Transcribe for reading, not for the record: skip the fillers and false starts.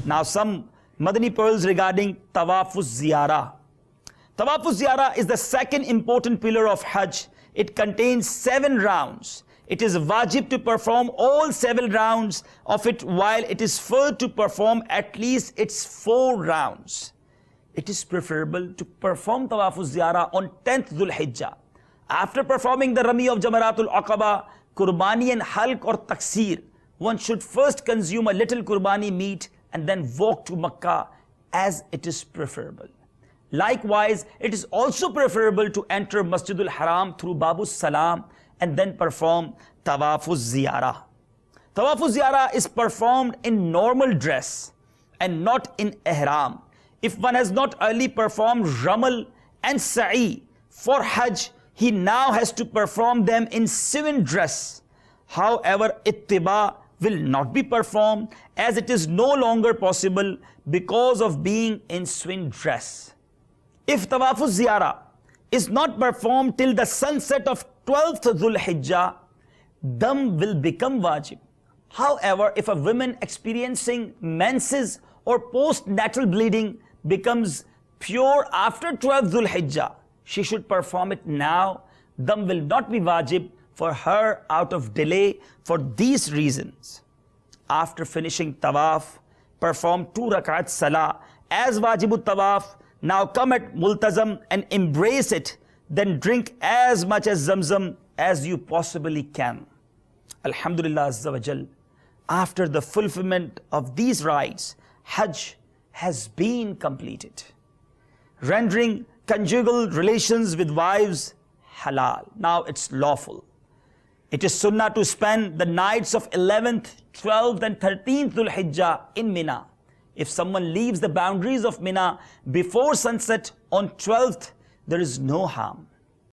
Now some Madani Pearls regarding Tawaf Ziyarah. Tawaf Ziyarah is the second important pillar of Hajj. It contains 7 rounds. It is wajib to perform all 7 rounds of it, while it is further to perform at least its 4 rounds. It is preferable to perform Tawaf Ziyarah on 10th Dhul Hijjah. After performing the Rami of Jamaratul Aqaba, Qurbani and Halq or Taksir, one should first consume a little Qurbani meat and then walk to Makkah, as it is preferable. Likewise, it is also preferable to enter Masjidul Haram through Babus Salam and then perform Tawaf Ziyarah. Tawaf Ziyarah is performed in normal dress and not in ihram. If one has not early performed Ramal and Sa'i for Hajj, he now has to perform them in civil dress. However, Ittiba will not be performed, as it is no longer possible because of being in swim dress. If Tawaf Ziyarah is not performed till the sunset of 12th Dhul Hijjah, Dam will become wajib. However, if a woman experiencing menses or post-natal bleeding becomes pure after 12th Dhul Hijjah, she should perform it now. Dam will not be wajib for her out of delay for these reasons. After finishing Tawaf, perform 2 rakat Salah as wajibut Tawaf. Now come at Multazam and embrace it. Then drink as much as Zamzam as you possibly can. Alhamdulillah Azza wa Jal. After the fulfillment of these rites, Hajj has been completed, rendering conjugal relations with wives halal. Now it's lawful. It is sunnah to spend the nights of 11th, 12th and 13th Dhul Hijjah in Mina. If someone leaves the boundaries of Mina before sunset on 12th, there is no harm.